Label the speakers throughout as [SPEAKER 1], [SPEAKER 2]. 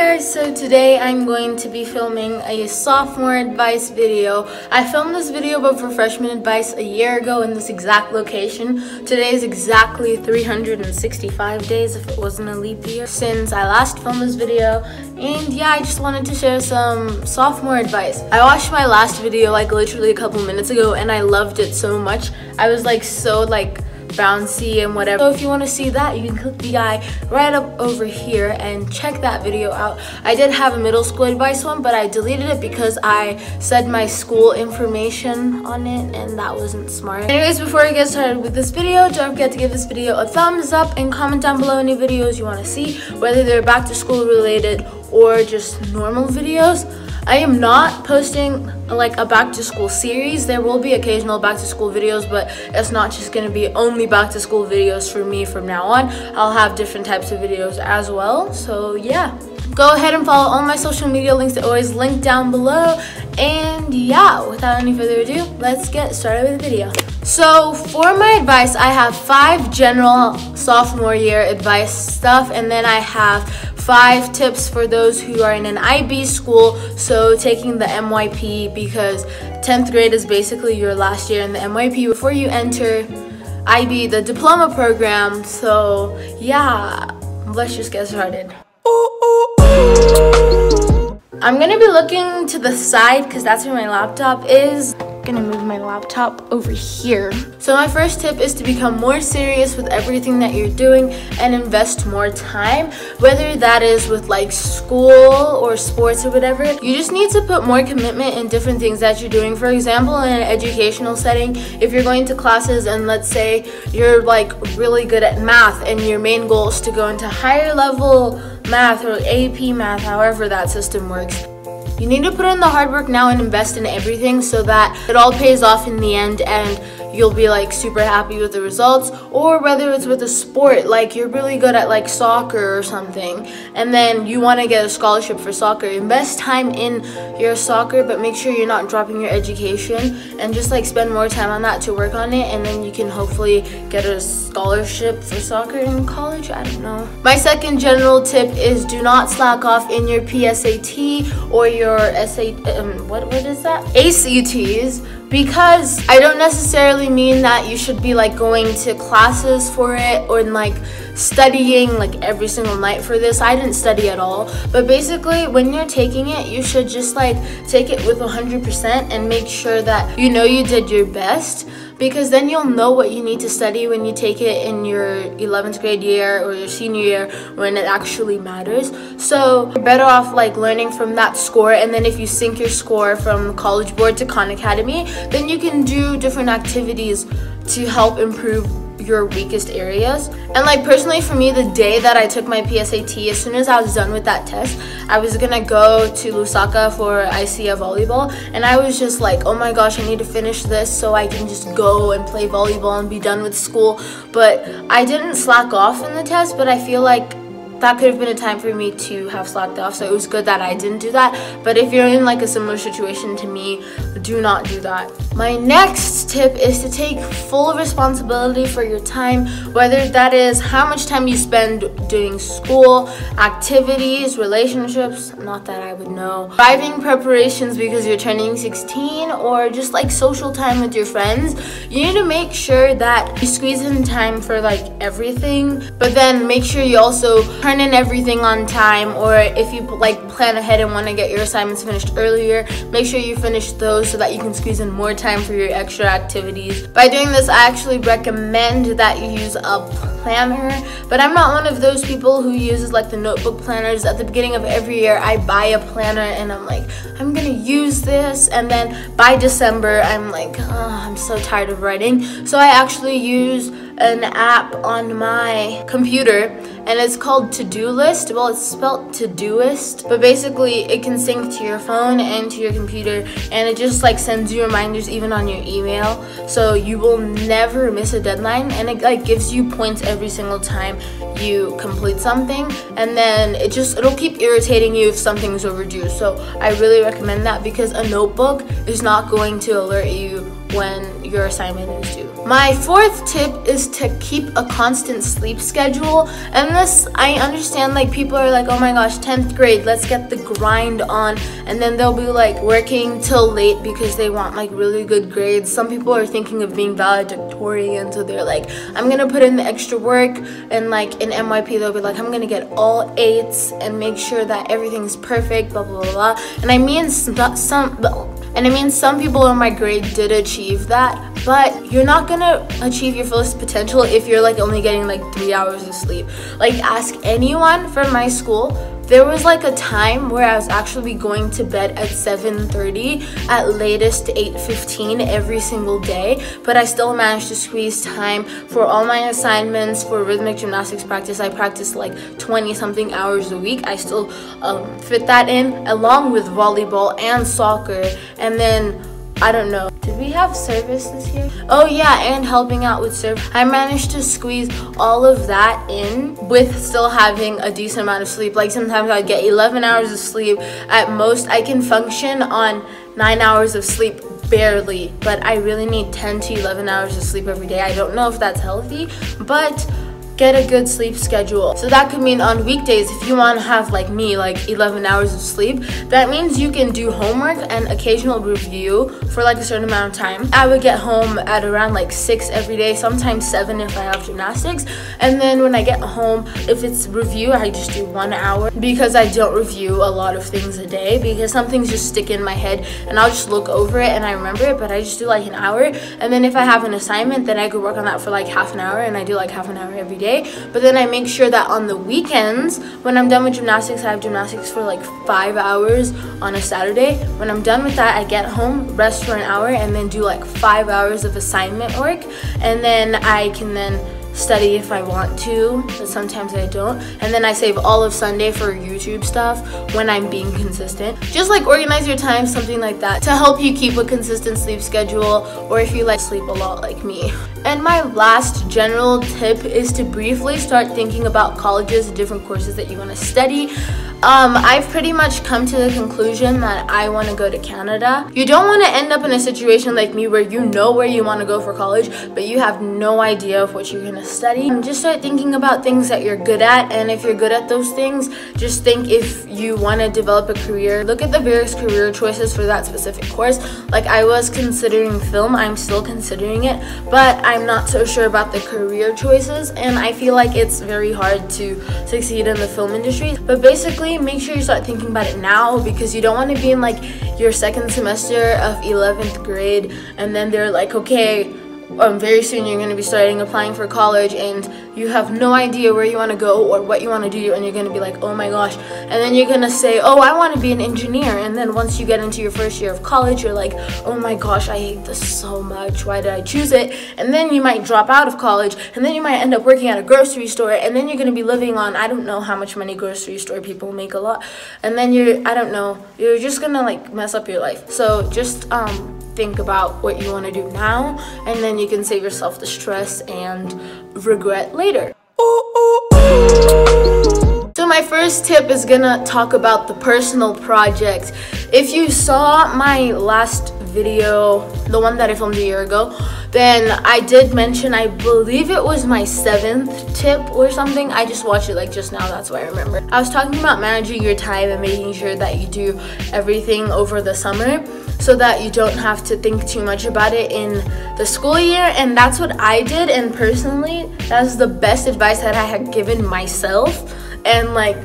[SPEAKER 1] Guys, so today I'm going to be filming a sophomore advice video. I filmed this video but for freshman advice a year ago in this exact location. Today is exactly 365 days if it wasn't a leap year since I last filmed this video. And yeah, I just wanted to share some sophomore advice. I watched my last video like literally a couple minutes ago and I loved it so much. I was like so bouncy and whatever. So if you want to see that, you can click the eye right up over here and check that video out. I did have a middle school advice one, but I deleted it because I said my school information on it and that wasn't smart. Anyways, before I get started with this video, don't forget to give this video a thumbs up and comment down below any videos you want to see, whether they're back to school related or just normal videos. I am not posting like a back to school series. There will be occasional back to school videos, but it's not just going to be only back to school videos for me from now on. I'll have different types of videos as well. So yeah, go ahead and follow all my social media links. They're always linked down below. And yeah, without any further ado, let's get started with the video. So for my advice, I have 5 general sophomore year advice stuff, and then I have 5 tips for those who are in an IB school, so taking the MYP, because 10th grade is basically your last year in the MYP before you enter IB, the diploma program. So yeah, let's just get started. I'm gonna be looking to the side because that's where my laptop is. I'm gonna move my laptop over here. So my first tip is to become more serious with everything that you're doing and invest more time, whether that is with like school or sports or whatever. You just need to put more commitment in different things that you're doing. For example, in an educational setting, if you're going to classes and let's say you're like really good at math and your main goal is to go into higher level math or AP math, however that system works. You need to put in the hard work now and invest in everything so that it all pays off in the end and you'll be like super happy with the results. Or whether it's with a sport, like you're really good at like soccer or something and then you want to get a scholarship for soccer, invest time in your soccer, but make sure you're not dropping your education and just like spend more time on that to work on it, and then you can hopefully get a scholarship for soccer in college. I don't know. My second general tip is do not slack off in your PSAT or your what is that? ACTs, because I don't necessarily mean that you should be like going to classes for it or like studying like every single night for this. I didn't study at all, but basically when you're taking it, you should just like take it with 100% and make sure that you know you did your best, because then you'll know what you need to study when you take it in your 11th grade year or your senior year when it actually matters. So you're better off like learning from that score, and then if you sync your score from College Board to Khan Academy, then you can do different activities to help improve your weakest areas. And like personally for me, the day that I took my PSAT, as soon as I was done with that test, I was gonna go to Lusaka for ICA volleyball, and I was just like, oh my gosh, I need to finish this so I can just go and play volleyball and be done with school. But I didn't slack off in the test, but I feel like that could have been a time for me to have slacked off, so it was good that I didn't do that. But if you're in like a similar situation to me, do not do that. My next tip is to take full responsibility for your time, whether that is how much time you spend doing school, activities, relationships, not that I would know, driving preparations because you're turning 16, or just like social time with your friends. You need to make sure that you squeeze in time for like everything, but then make sure you also turn in everything on time, or if you like plan ahead and want to get your assignments finished earlier, make sure you finish those so that you can squeeze in more time for your extra activities. By doing this, I actually recommend that you use a planner, but I'm not one of those people who uses like the notebook planners. At the beginning of every year, I buy a planner and I'm like, I'm gonna use this, and then by December I'm like, oh, I'm so tired of writing. So I actually use an app on my computer and it's called To-Do List. Well, it's spelled Todoist, but basically it can sync to your phone and to your computer, and it just like sends you reminders even on your email, so you will never miss a deadline, and it like gives you points every single time you complete something, and then it'll keep irritating you if something's overdue. So I really recommend that, because a notebook is not going to alert you when your assignment is due. My fourth tip is to keep a constant sleep schedule. And this, I understand, like, people are like, oh my gosh, 10th grade, let's get the grind on, and then they'll be like working till late because they want like really good grades. Some people are thinking of being valedictorian, so they're like, I'm gonna put in the extra work, and like in NYP they'll be like, I'm gonna get all 8s and make sure that everything's perfect, blah blah blah blah. And I mean some people in my grade did achieve that, but you're not gonna achieve your fullest potential if you're like only getting like 3 hours of sleep. Like, ask anyone from my school. There was like a time where I was actually going to bed at 7:30, at latest 8:15 every single day, but I still managed to squeeze time for all my assignments. For rhythmic gymnastics practice, I practiced like 20 something hours a week. I still fit that in, along with volleyball and soccer. And then, I don't know, did we have service this year? Oh yeah, and helping out with service. I managed to squeeze all of that in with still having a decent amount of sleep. Like, sometimes I get 11 hours of sleep. At most, I can function on 9 hours of sleep, barely, but I really need 10 to 11 hours of sleep every day. I don't know if that's healthy, but get a good sleep schedule. So that could mean on weekdays, if you want to have, like me, like 11 hours of sleep, that means you can do homework and occasional review for like a certain amount of time. I would get home at around like 6 every day, sometimes 7 if I have gymnastics. And then when I get home, if it's review, I just do 1 hour, because I don't review a lot of things a day, because some things just stick in my head and I'll just look over it and I remember it, but I just do like an hour. And then if I have an assignment, then I could work on that for like half an hour, and I do like half an hour every day. But then I make sure that on the weekends, when I'm done with gymnastics, I have gymnastics for like 5 hours on a Saturday. When I'm done with that, I get home, rest for an hour, and then do like 5 hours of assignment work. And then I can then study if I want to, but sometimes I don't. And then I save all of Sunday for YouTube stuff when I'm being consistent. Just like organize your time, something like that, to help you keep a consistent sleep schedule, or if you like sleep a lot like me. And my last general tip is to briefly start thinking about colleges and different courses that you want to study. I've pretty much come to the conclusion that I want to go to Canada. You don't want to end up in a situation like me where you know where you want to go for college, but you have no idea of what you're going to study. Just start thinking about things that you're good at, and if you're good at those things, just think if you want to develop a career. Look at the various career choices for that specific course. Like, I was considering film, I'm still considering it, but I'm not so sure about the career choices, and I feel like it's very hard to succeed in the film industry. But basically, make sure you start thinking about it now, because you don't want to be in like your second semester of 11th grade and then they're like, okay, very soon you're going to be starting applying for college, and you have no idea where you want to go or what you want to do, and you're going to be like, oh my gosh, and then you're going to say, oh, I want to be an engineer, and then once you get into your first year of college, you're like, oh my gosh, I hate this so much, why did I choose it? And then you might drop out of college, and then you might end up working at a grocery store, and then you're going to be living on, I don't know how much money grocery store people make, a lot, and then I don't know, you're just going to like mess up your life. So just think about what you want to do now, and then you can save yourself the stress and regret later. So my first tip is gonna talk about the personal project. If you saw my last video, the one that I filmed a year ago, then I did mention, I believe it was my 7th tip or something. I just watched it like just now, that's why I remember. I was talking about managing your time and making sure that you do everything over the summer, so that you don't have to think too much about it in the school year. And that's what I did, and personally, that's the best advice that I had given myself. And like,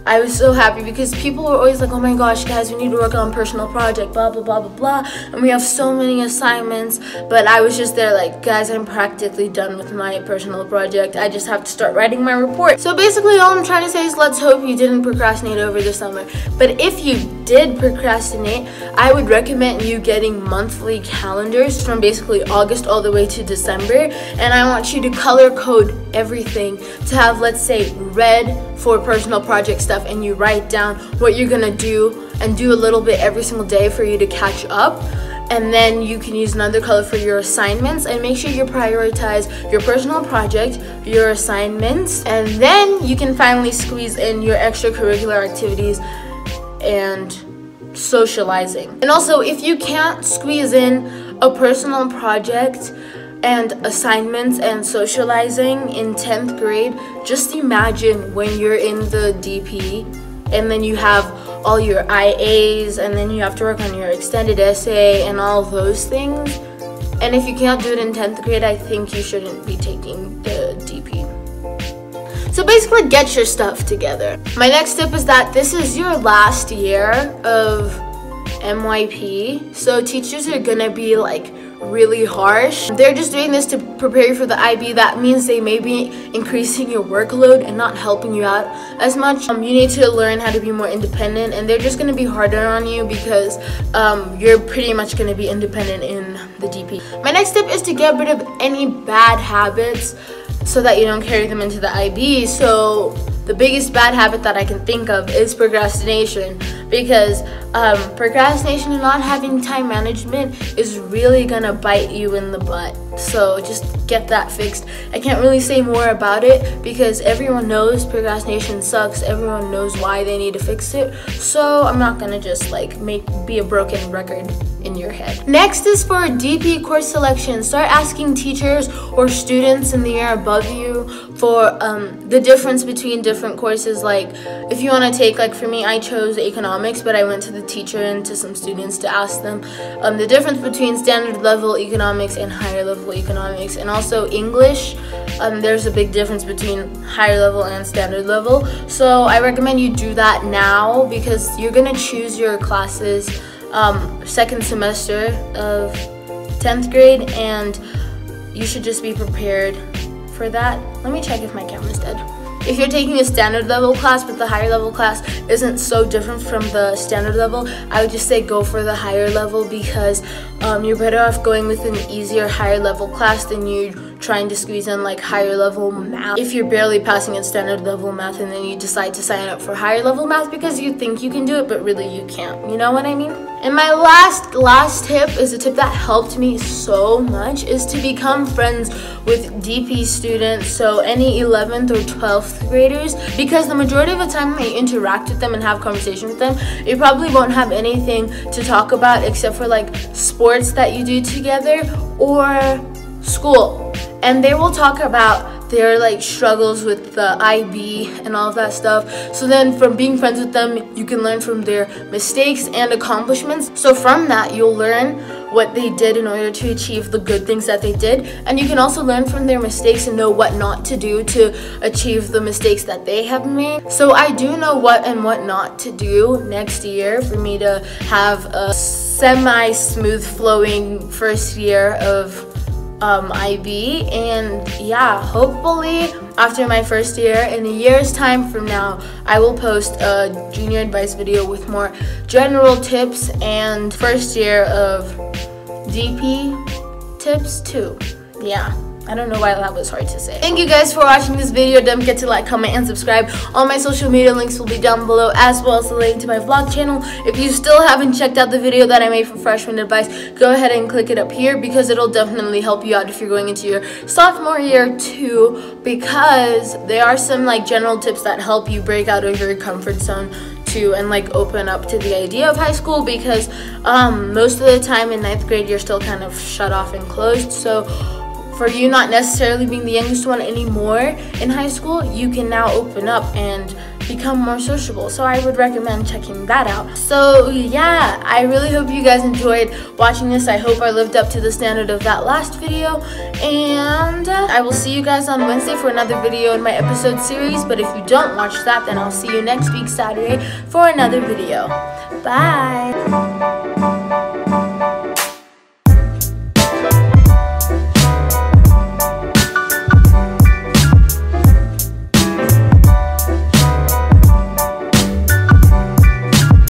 [SPEAKER 1] I was so happy, because people were always like, oh my gosh guys, we need to work on personal project, blah blah blah blah blah, and we have so many assignments. But I was just there like, guys, I'm practically done with my personal project, I just have to start writing my report. So basically all I'm trying to say is, let's hope you didn't procrastinate over the summer. But if you did procrastinate, I would recommend you getting monthly calendars from basically August all the way to December, and I want you to color code everything to have, let's say, red for personal project stuff, and you write down what you're gonna do and do a little bit every single day for you to catch up. And then you can use another color for your assignments, and make sure you prioritize your personal project, your assignments, and then you can finally squeeze in your extracurricular activities and socializing. And also, if you can't squeeze in a personal project and assignments and socializing in 10th grade, just imagine when you're in the DP and then you have all your IAs and then you have to work on your extended essay and all those things. And if you can't do it in 10th grade, I think you shouldn't be taking the DP. So basically, get your stuff together. My next tip is that this is your last year of MYP, so teachers are gonna be like really harsh. They're just doing this to prepare you for the IB. That means they may be increasing your workload and not helping you out as much. You need to learn how to be more independent, and they're just going to be harder on you because you're pretty much going to be independent in the DP. My next tip is to get rid of any bad habits so that you don't carry them into the IB. So the biggest bad habit that I can think of is procrastination, because procrastination and not having time management is really gonna bite you in the butt. So just get that fixed. I can't really say more about it because everyone knows procrastination sucks. Everyone knows why they need to fix it. So I'm not gonna just like be a broken record in your head. Next is for DP course selection. Start asking teachers or students in the year above you for the difference between different courses. Like if you want to take, like for me, I chose economics, but I went to the teacher and to some students to ask them the difference between standard level economics and higher level economics, and also English. There's a big difference between higher level and standard level. So I recommend you do that now because you're gonna choose your classes second semester of 10th grade, and you should just be prepared for that. Let me check if my camera's dead. If you're taking a standard level class but the higher level class isn't so different from the standard level, I would just say go for the higher level because you're better off going with an easier higher level class than you trying to squeeze in like higher level math. If you're barely passing at standard level math and then you decide to sign up for higher level math because you think you can do it but really you can't, you know what I mean? And my last tip is a tip that helped me so much, is to become friends with DP students, so any 11th or 12th graders, because the majority of the time when you interact with them and have conversation with them, you probably won't have anything to talk about except for like sports that you do together or school, and they will talk about their like struggles with the IB and all of that stuff. So then from being friends with them, you can learn from their mistakes and accomplishments. So from that, you'll learn what they did in order to achieve the good things that they did, and you can also learn from their mistakes and know what not to do to achieve the mistakes that they have made. So I do know what and what not to do next year for me to have a semi-smooth flowing first year of IB, and yeah, hopefully after my first year, in a year's time from now, I will post a junior advice video with more general tips and first year of DP tips too. Yeah, I don't know why that was hard to say. Thank you guys for watching this video. Don't forget to like, comment, and subscribe. All my social media links will be down below, as well as the link to my vlog channel. If you still haven't checked out the video that I made for freshman advice, go ahead and click it up here because it'll definitely help you out if you're going into your sophomore year too, because there are some like general tips that help you break out of your comfort zone too and like open up to the idea of high school, because most of the time in 9th grade you're still kind of shut off and closed. So for you not necessarily being the youngest one anymore in high school, you can now open up and become more sociable. So I would recommend checking that out. So yeah, I really hope you guys enjoyed watching this. I hope I lived up to the standard of that last video, and I will see you guys on Wednesday for another video in my episode series. But if you don't watch that, then I'll see you next week Saturday for another video. Bye.